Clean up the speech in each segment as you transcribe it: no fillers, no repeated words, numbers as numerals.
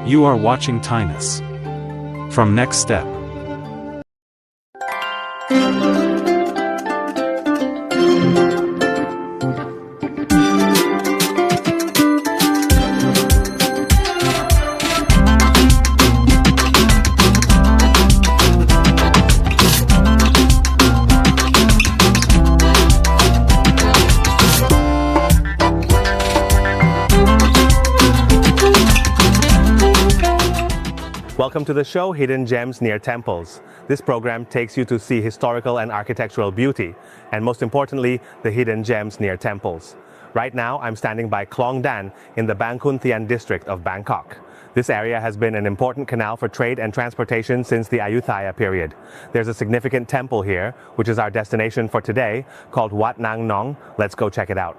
You are watching Thainess. From Next Step. Welcome to the show, Hidden Gems Near Temples. This program takes you to see historical and architectural beauty, and most importantly, the hidden gems near temples. Right now, I'm standing by Klong Dan in the Bang Khun Thian district of Bangkok. This area has been an important canal for trade and transportation since the Ayutthaya period. There's a significant temple here, which is our destination for today, called Wat Nang Nong. Let's go check it out.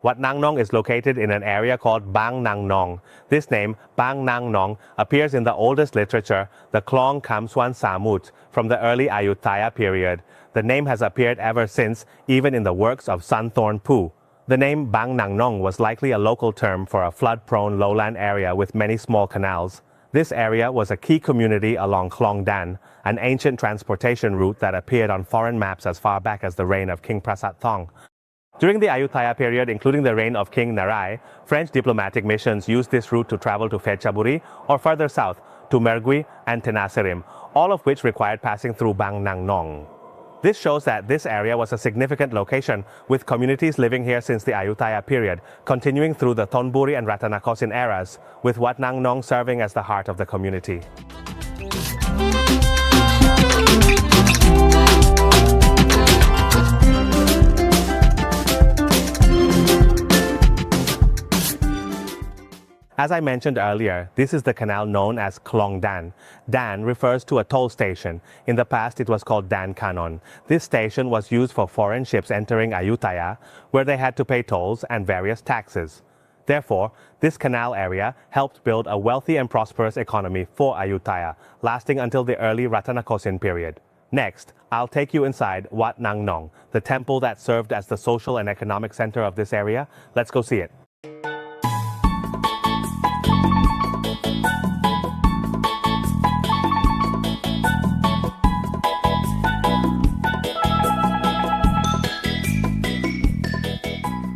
Wat Nang Nong is located in an area called Bang Nang Nong. This name, Bang Nang Nong, appears in the oldest literature, the Klong Kamswan Samut, from the early Ayutthaya period. The name has appeared ever since, even in the works of Sun Thorn Pu. The name Bang Nang Nong was likely a local term for a flood-prone lowland area with many small canals. This area was a key community along Klong Dan, an ancient transportation route that appeared on foreign maps as far back as the reign of King Prasat Thong. During the Ayutthaya period, including the reign of King Narai, French diplomatic missions used this route to travel to Phetchaburi or further south to Mergui and Tenasserim, all of which required passing through Bang Nang Nong. This shows that this area was a significant location, with communities living here since the Ayutthaya period, continuing through the Thonburi and Ratanakosin eras, with Wat Nang Nong serving as the heart of the community. As I mentioned earlier, this is the canal known as Klong Dan. Dan refers to a toll station. In the past, it was called Dan Kanon. This station was used for foreign ships entering Ayutthaya, where they had to pay tolls and various taxes. Therefore, this canal area helped build a wealthy and prosperous economy for Ayutthaya, lasting until the early Ratanakosin period. Next, I'll take you inside Wat Nang Nong, the temple that served as the social and economic center of this area. Let's go see it.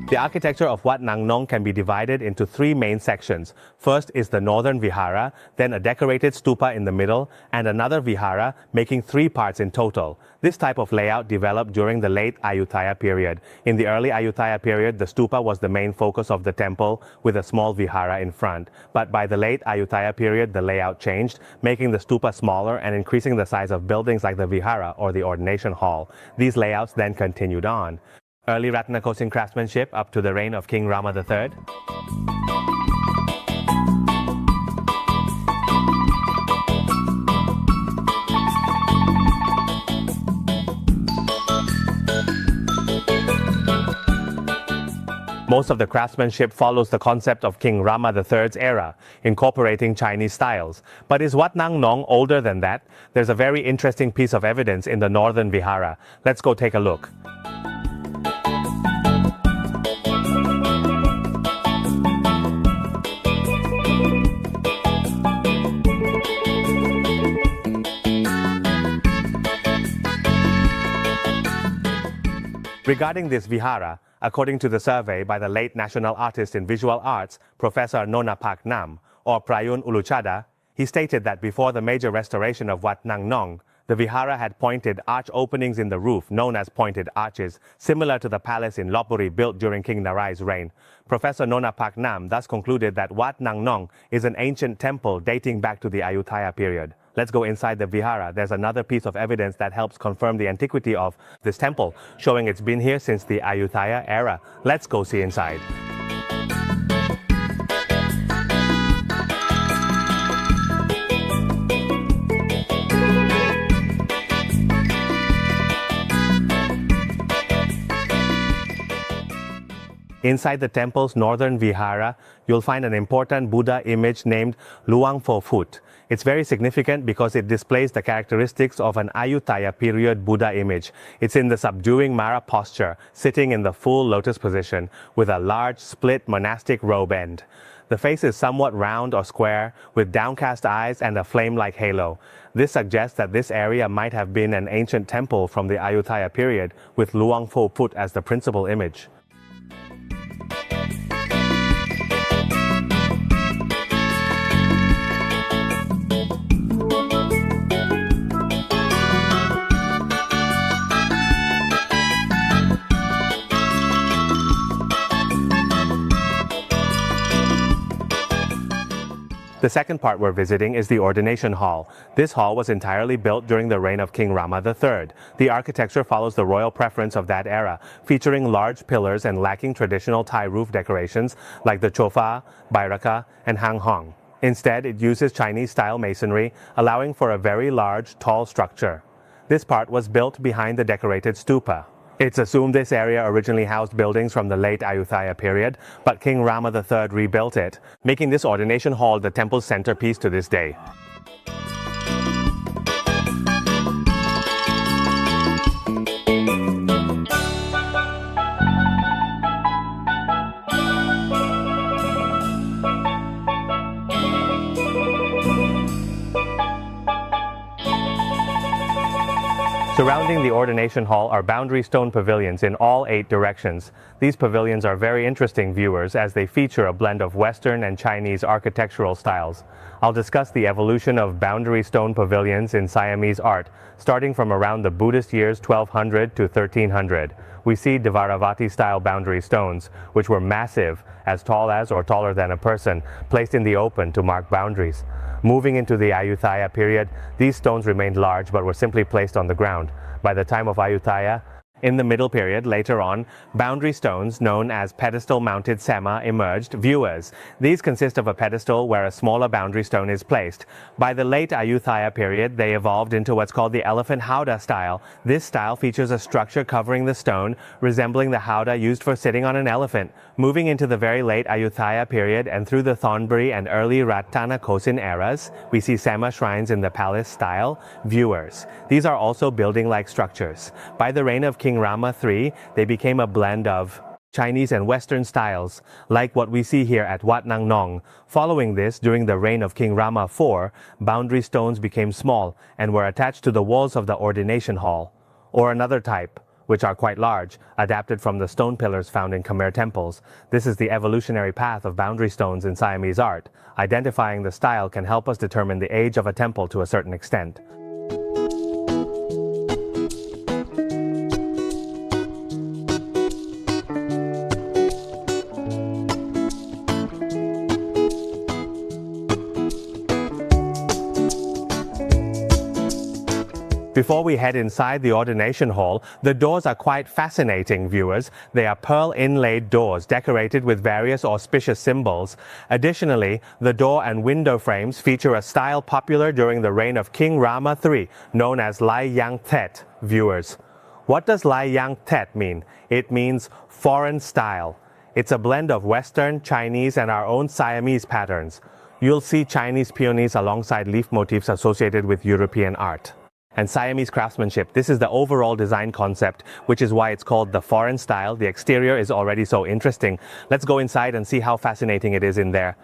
The architecture of Wat Nang Nong can be divided into three main sections. First is the northern Vihara, then a decorated stupa in the middle, and another Vihara, making three parts in total. This type of layout developed during the late Ayutthaya period. In the early Ayutthaya period, the stupa was the main focus of the temple, with a small Vihara in front. But by the late Ayutthaya period, the layout changed, making the stupa smaller and increasing the size of buildings like the Vihara or the ordination hall. These layouts then continued on. Early Ratanakosin craftsmanship up to the reign of King Rama III. Most of the craftsmanship follows the concept of King Rama III's era, incorporating Chinese styles. But is Wat Nang Nong older than that? There's a very interesting piece of evidence in the northern Vihara. Let's go take a look. Regarding this Vihara, according to the survey by the late national artist in visual arts, Professor Nonapak Nam, or Prayun Uluchada, he stated that before the major restoration of Wat Nang Nong, the Vihara had pointed arch openings in the roof, known as pointed arches, similar to the palace in Lopburi built during King Narai's reign. Professor Nonapak Nam thus concluded that Wat Nang Nong is an ancient temple dating back to the Ayutthaya period. Let's go inside the Vihara. There's another piece of evidence that helps confirm the antiquity of this temple, showing it's been here since the Ayutthaya era. Let's go see inside. Inside the temple's northern Vihara, you'll find an important Buddha image named Luang Fauut. It's very significant because it displays the characteristics of an Ayutthaya period Buddha image. It's in the subduing Mara posture, sitting in the full lotus position, with a large split monastic robe end. The face is somewhat round or square, with downcast eyes and a flame-like halo. This suggests that this area might have been an ancient temple from the Ayutthaya period, with Luang Fauut as the principal image. The second part we're visiting is the ordination hall. This hall was entirely built during the reign of King Rama III. The architecture follows the royal preference of that era, featuring large pillars and lacking traditional Thai roof decorations like the chofa, bairaka, and hang hong. Instead, it uses Chinese-style masonry, allowing for a very large, tall structure. This part was built behind the decorated stupa. It's assumed this area originally housed buildings from the late Ayutthaya period, but King Rama III rebuilt it, making this ordination hall the temple's centerpiece to this day. Surrounding the ordination hall are boundary stone pavilions in all 8 directions. These pavilions are very interesting viewers as they feature a blend of Western and Chinese architectural styles. I'll discuss the evolution of boundary stone pavilions in Siamese art, starting from around the Buddhist years 1200 to 1300. We see Dvaravati-style boundary stones, which were massive, as tall as or taller than a person, placed in the open to mark boundaries. Moving into the Ayutthaya period, these stones remained large but were simply placed on the ground. By the time of Ayutthaya, in the middle period, later on, boundary stones known as pedestal-mounted sema emerged. Viewers. These consist of a pedestal where a smaller boundary stone is placed. By the late Ayutthaya period, they evolved into what's called the elephant howdah style. This style features a structure covering the stone, resembling the howdah used for sitting on an elephant. Moving into the very late Ayutthaya period and through the Thonburi and early Ratana Kosin eras, we see sema shrines in the palace style. Viewers. These are also building-like structures. By the reign of King Rama III, they became a blend of Chinese and Western styles, like what we see here at Wat Nang Nong. Following this, during the reign of King Rama IV, boundary stones became small and were attached to the walls of the ordination hall. Or another type, which are quite large, adapted from the stone pillars found in Khmer temples. This is the evolutionary path of boundary stones in Siamese art. Identifying the style can help us determine the age of a temple to a certain extent. Before we head inside the ordination hall, the doors are quite fascinating, viewers. They are pearl inlaid doors decorated with various auspicious symbols. Additionally, the door and window frames feature a style popular during the reign of King Rama III, known as Lai Yang Thet, viewers. What does Lai Yang Thet mean? It means foreign style. It's a blend of Western, Chinese, and our own Siamese patterns. You'll see Chinese peonies alongside leaf motifs associated with European art. And Siamese craftsmanship. This is the overall design concept, which is why it's called the foreign style. The exterior is already so interesting. Let's go inside and see how fascinating it is in there.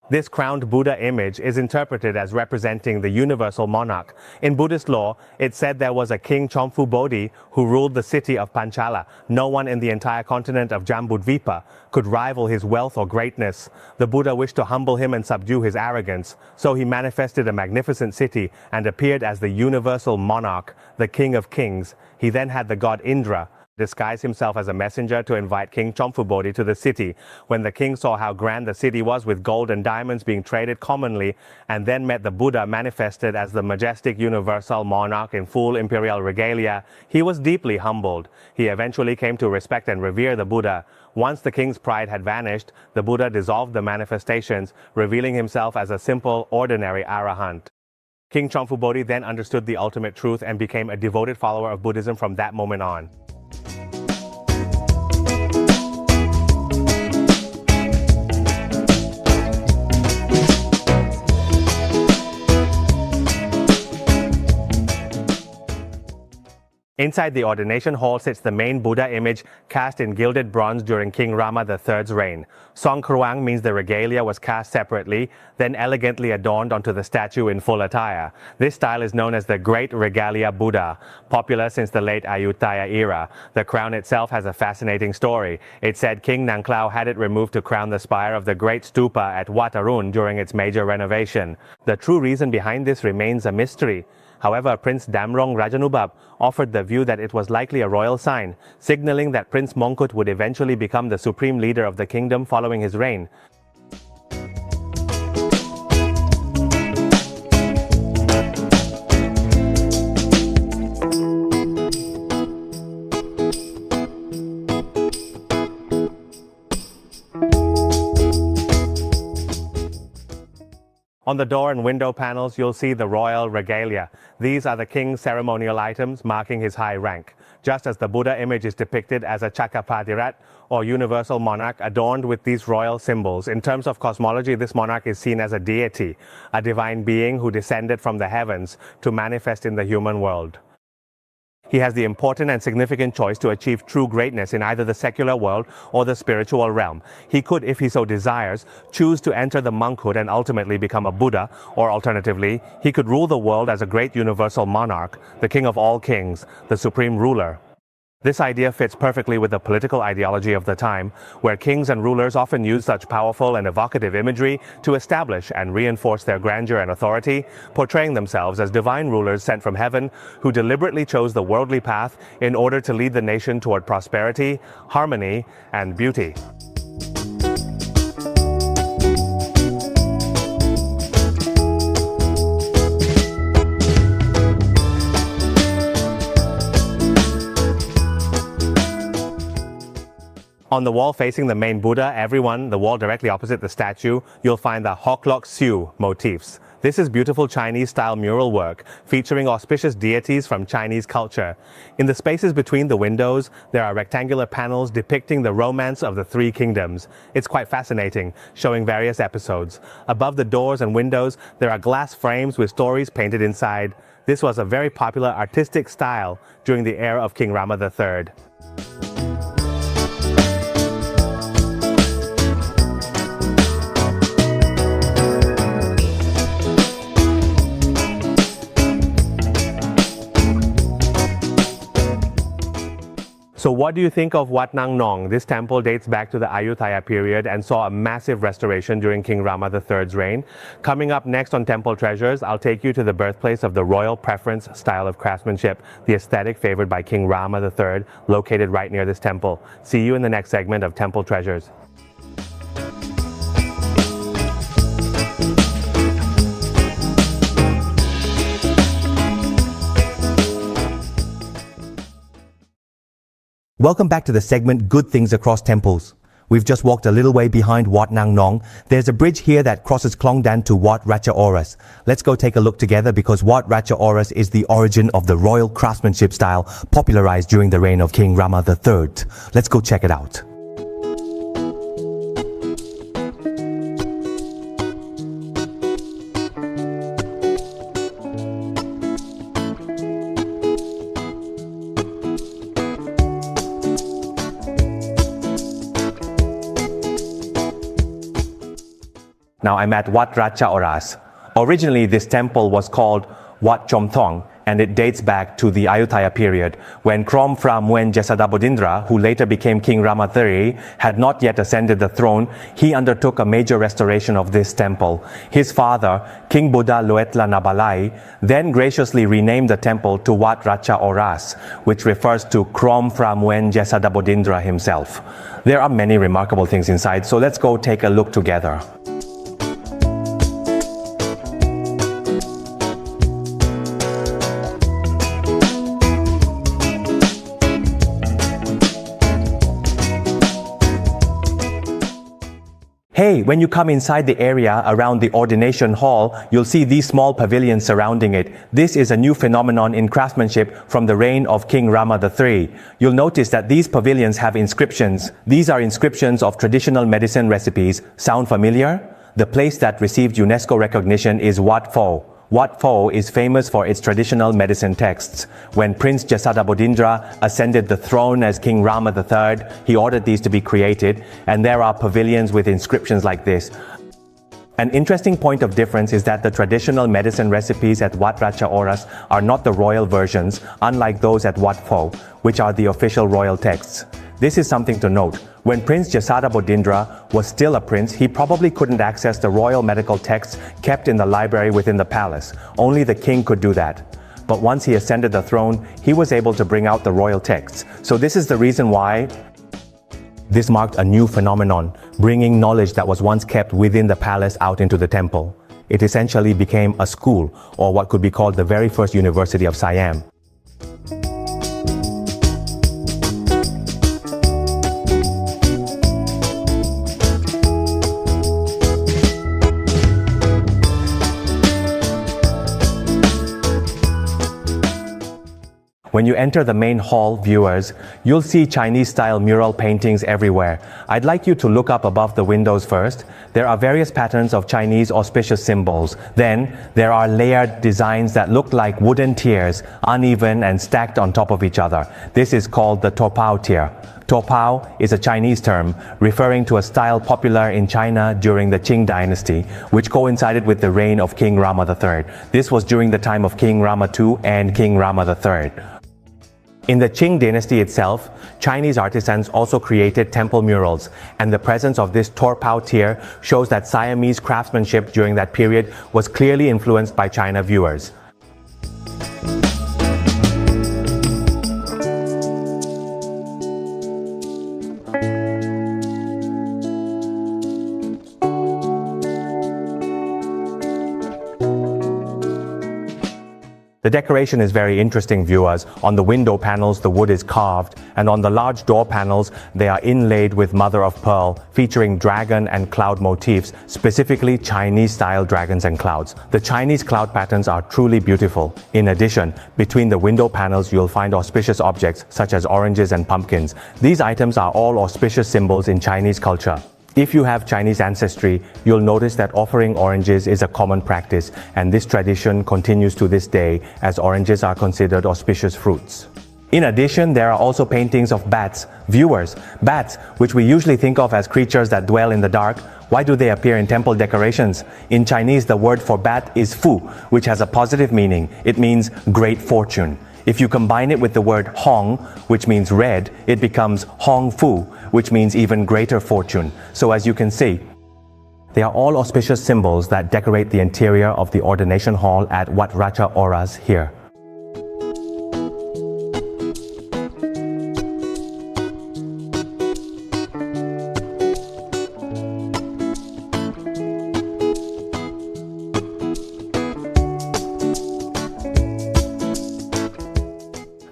This crowned Buddha image is interpreted as representing the universal monarch. In Buddhist law, it said there was a king Chomfu Bodhi who ruled the city of Panchala. No one in the entire continent of Jambudvipa could rival his wealth or greatness. The Buddha wished to humble him and subdue his arrogance, so he manifested a magnificent city and appeared as the universal monarch, the king of kings. He then had the god Indra disguised himself as a messenger to invite King Thonburi to the city. When the king saw how grand the city was with gold and diamonds being traded commonly, and then met the Buddha manifested as the majestic universal monarch in full imperial regalia, he was deeply humbled. He eventually came to respect and revere the Buddha. Once the king's pride had vanished, the Buddha dissolved the manifestations, revealing himself as a simple, ordinary arahant. King Thonburi then understood the ultimate truth and became a devoted follower of Buddhism from that moment on. Inside the ordination hall sits the main Buddha image cast in gilded bronze during King Rama III's reign. Song Kruang means the regalia was cast separately, then elegantly adorned onto the statue in full attire. This style is known as the Great Regalia Buddha, popular since the late Ayutthaya era. The crown itself has a fascinating story. It's said King Nang Klao had it removed to crown the spire of the Great Stupa at Wat Arun during its major renovation. The true reason behind this remains a mystery. However, Prince Damrong Rajanubab offered the view that it was likely a royal sign, signaling that Prince Mongkut would eventually become the supreme leader of the kingdom following his reign. On the door and window panels, you'll see the royal regalia. These are the king's ceremonial items marking his high rank. Just as the Buddha image is depicted as a Chakapatirat or universal monarch adorned with these royal symbols. In terms of cosmology, this monarch is seen as a deity, a divine being who descended from the heavens to manifest in the human world. He has the important and significant choice to achieve true greatness in either the secular world or the spiritual realm. He could, if he so desires, choose to enter the monkhood and ultimately become a Buddha, or alternatively, he could rule the world as a great universal monarch, the king of all kings, the supreme ruler. This idea fits perfectly with the political ideology of the time, where kings and rulers often use such powerful and evocative imagery to establish and reinforce their grandeur and authority, portraying themselves as divine rulers sent from heaven who deliberately chose the worldly path in order to lead the nation toward prosperity, harmony, and beauty. On the wall facing the main Buddha, the wall directly opposite the statue, you'll find the Hoklok Siu motifs. This is beautiful Chinese-style mural work featuring auspicious deities from Chinese culture. In the spaces between the windows, there are rectangular panels depicting the romance of the three kingdoms. It's quite fascinating, showing various episodes. Above the doors and windows, there are glass frames with stories painted inside. This was a very popular artistic style during the era of King Rama III. So what do you think of Wat Nang Nong? This temple dates back to the Ayutthaya period and saw a massive restoration during King Rama III's reign. Coming up next on Temple Treasures, I'll take you to the birthplace of the royal preference style of craftsmanship, the aesthetic favored by King Rama III, located right near this temple. See you in the next segment of Temple Treasures. Welcome back to the segment Good Things Across Temples. We've just walked a little way behind Wat Nang Nong. There's a bridge here that crosses Klongdan to Wat Ratcha Oras. Let's go take a look together because Wat Ratcha Oras is the origin of the royal craftsmanship style popularized during the reign of King Rama III. Let's go check it out. Now I'm at Wat Ratcha Oras. Originally, this temple was called Wat Chom Thong, and it dates back to the Ayutthaya period, when Krom Phra Mueang Jesadabodindra, who later became King Rama III, had not yet ascended the throne. He undertook a major restoration of this temple. His father, King Buddha Loetla Nabalai, then graciously renamed the temple to Wat Ratcha Oras, which refers to Krom Phra Mueang Jesadabodindra himself. There are many remarkable things inside, so let's go take a look together. Hey, when you come inside the area around the ordination hall, you'll see these small pavilions surrounding it. This is a new phenomenon in craftsmanship from the reign of King Rama III. You'll notice that these pavilions have inscriptions. These are inscriptions of traditional medicine recipes. Sound familiar? The place that received UNESCO recognition is Wat Pho. Wat Pho is famous for its traditional medicine texts. When Prince Jesadabodindra ascended the throne as King Rama III, he ordered these to be created, and there are pavilions with inscriptions like this. An interesting point of difference is that the traditional medicine recipes at Wat Ratcha Oras are not the royal versions, unlike those at Wat Pho, which are the official royal texts. This is something to note. When Prince Jesadabodindra was still a prince, he probably couldn't access the royal medical texts kept in the library within the palace. Only the king could do that. But once he ascended the throne, he was able to bring out the royal texts. So this is the reason why this marked a new phenomenon, bringing knowledge that was once kept within the palace out into the temple. It essentially became a school, or what could be called the very first university of Siam. When you enter the main hall, viewers, you'll see Chinese-style mural paintings everywhere. I'd like you to look up above the windows first. There are various patterns of Chinese auspicious symbols. Then, there are layered designs that look like wooden tiers, uneven and stacked on top of each other. This is called the Topao tier. Topao is a Chinese term referring to a style popular in China during the Qing dynasty, which coincided with the reign of King Rama III. This was during the time of King Rama II and King Rama III. In the Qing dynasty itself, Chinese artisans also created temple murals, and the presence of this Topao tier shows that Siamese craftsmanship during that period was clearly influenced by China, viewers. The decoration is very interesting, viewers. On the window panels, the wood is carved, and on the large door panels, they are inlaid with mother of pearl, featuring dragon and cloud motifs, specifically Chinese-style dragons and clouds. The Chinese cloud patterns are truly beautiful. In addition, between the window panels, you'll find auspicious objects such as oranges and pumpkins. These items are all auspicious symbols in Chinese culture. If you have Chinese ancestry, you'll notice that offering oranges is a common practice, and this tradition continues to this day as oranges are considered auspicious fruits. In addition, there are also paintings of bats. Viewers, bats, which we usually think of as creatures that dwell in the dark, why do they appear in temple decorations? In Chinese, the word for bat is fu, which has a positive meaning. It means great fortune. If you combine it with the word Hong, which means red, it becomes Hong Fu, which means even greater fortune. So as you can see, they are all auspicious symbols that decorate the interior of the ordination hall at Wat Ratcha Oras here.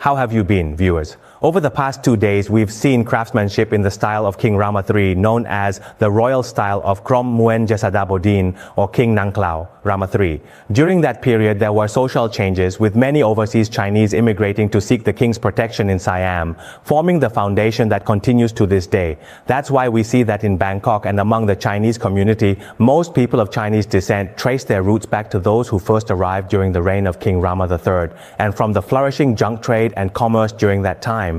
How have you been, viewers? Over the past 2 days, we've seen craftsmanship in the style of King Rama III, known as the royal style of Krom Mueang Jesadabodin or King Nang Nong, Rama III. During that period, there were social changes, with many overseas Chinese immigrating to seek the king's protection in Siam, forming the foundation that continues to this day. That's why we see that in Bangkok and among the Chinese community, most people of Chinese descent trace their roots back to those who first arrived during the reign of King Rama III, and from the flourishing junk trade and commerce during that time.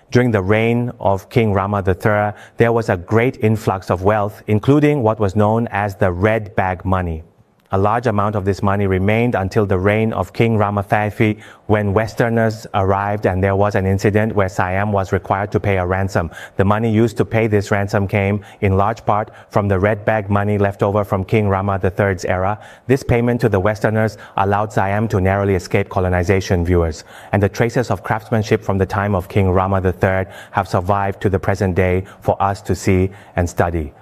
During the reign of King Rama III, there was a great influx of wealth, including what was known as the red bag money. A large amount of this money remained until the reign of King Rama III, when Westerners arrived and there was an incident where Siam was required to pay a ransom. The money used to pay this ransom came in large part from the red bag money left over from King Rama III's era. This payment to the Westerners allowed Siam to narrowly escape colonization, viewers. And the traces of craftsmanship from the time of King Rama III have survived to the present day for us to see and study.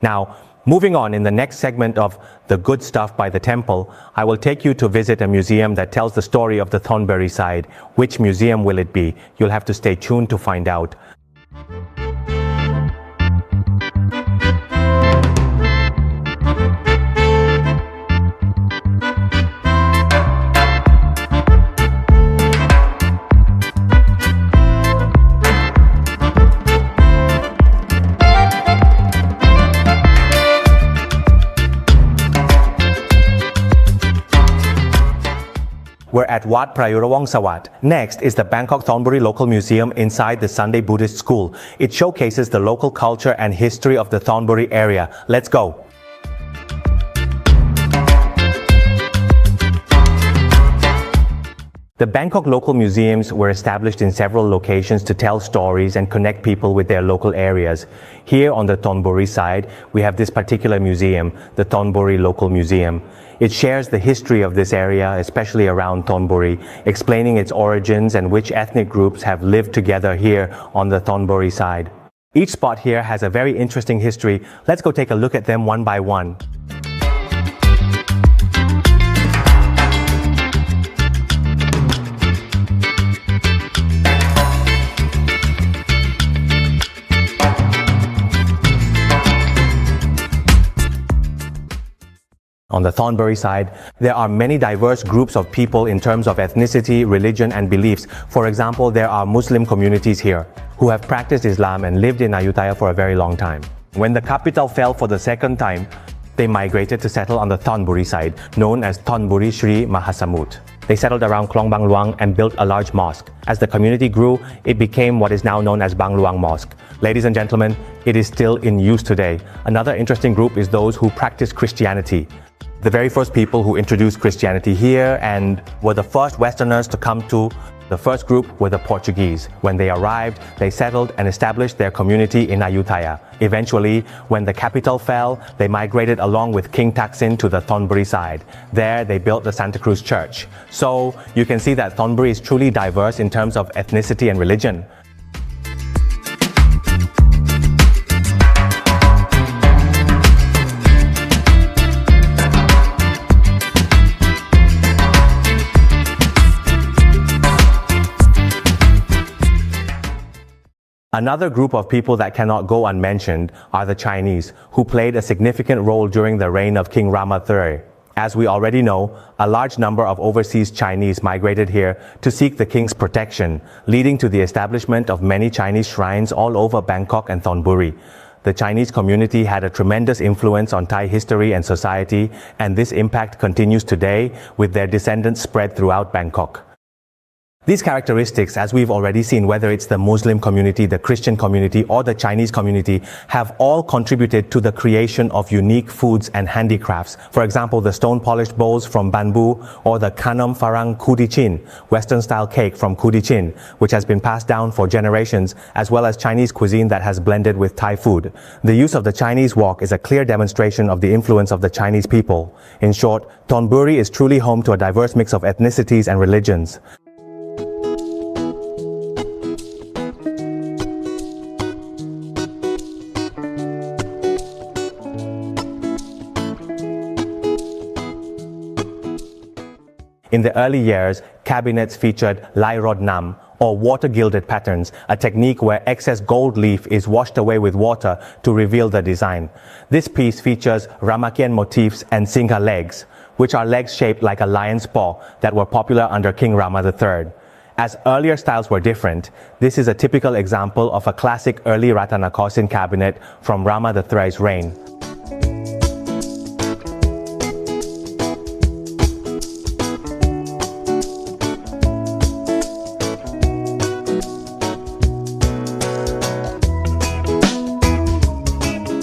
Now, moving on, in the next segment of The Good Stuff by the Temple, I will take you to visit a museum that tells the story of the Thonburi side. Which museum will it be? You'll have to stay tuned to find out. We're at Wat Prajurawongsavat. Next is the Bangkok Thonburi Local Museum inside the Sunday Buddhist School. It showcases the local culture and history of the Thonburi area. Let's go. The Bangkok local museums were established in several locations to tell stories and connect people with their local areas. Here on the Thonburi side, we have this particular museum, the Thonburi Local Museum. It shares the history of this area, especially around Thonburi, explaining its origins and which ethnic groups have lived together here on the Thonburi side. Each spot here has a very interesting history. Let's go take a look at them one by one. On the Thonburi side, there are many diverse groups of people in terms of ethnicity, religion, and beliefs. For example, there are Muslim communities here who have practiced Islam and lived in Ayutthaya for a very long time. When the capital fell for the second time, they migrated to settle on the Thonburi side, known as Thonburi Sri Mahasamut. They settled around Klong Bang Luang and built a large mosque. As the community grew, it became what is now known as Bang Luang Mosque. Ladies and gentlemen, it is still in use today. Another interesting group is those who practice Christianity. The very first people who introduced Christianity here and were the first Westerners to come to the first group were the Portuguese. When they arrived, they settled and established their community in Ayutthaya. Eventually, when the capital fell, they migrated along with King Thaksin to the Thonburi side. There, they built the Santa Cruz Church. So, you can see that Thonburi is truly diverse in terms of ethnicity and religion. Another group of people that cannot go unmentioned are the Chinese, who played a significant role during the reign of King Rama III. As we already know, a large number of overseas Chinese migrated here to seek the king's protection, leading to the establishment of many Chinese shrines all over Bangkok and Thonburi. The Chinese community had a tremendous influence on Thai history and society, and this impact continues today with their descendants spread throughout Bangkok. These characteristics, as we've already seen, whether it's the Muslim community, the Christian community, or the Chinese community, have all contributed to the creation of unique foods and handicrafts. For example, the stone-polished bowls from bamboo, or the Kanam Farang Kudichin, Western-style cake from Kudichin, which has been passed down for generations, as well as Chinese cuisine that has blended with Thai food. The use of the Chinese wok is a clear demonstration of the influence of the Chinese people. In short, Thonburi is truly home to a diverse mix of ethnicities and religions. In the early years, cabinets featured Lai Rod Nam, or water-gilded patterns, a technique where excess gold leaf is washed away with water to reveal the design. This piece features Ramakien motifs and Singha legs, which are legs shaped like a lion's paw that were popular under King Rama III. As earlier styles were different, this is a typical example of a classic early Ratanakosin cabinet from Rama III's reign.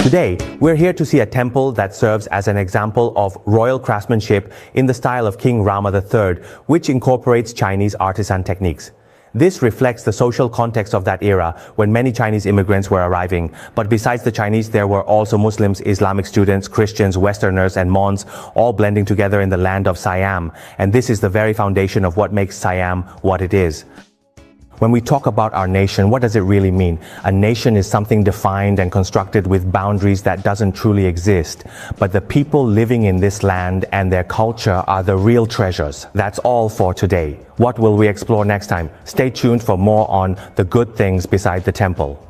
Today, we're here to see a temple that serves as an example of royal craftsmanship in the style of King Rama III, which incorporates Chinese artisan techniques. This reflects the social context of that era when many Chinese immigrants were arriving. But besides the Chinese, there were also Muslims, Islamic students, Christians, Westerners, and Mons, all blending together in the land of Siam. And this is the very foundation of what makes Siam what it is. When we talk about our nation, what does it really mean? A nation is something defined and constructed with boundaries that doesn't truly exist. But the people living in this land and their culture are the real treasures. That's all for today. What will we explore next time? Stay tuned for more on the good things beside the temple.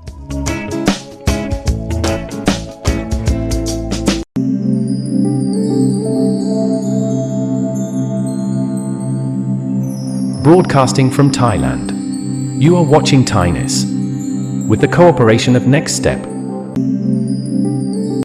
Broadcasting from Thailand. You are watching Thainess with the cooperation of Next Step.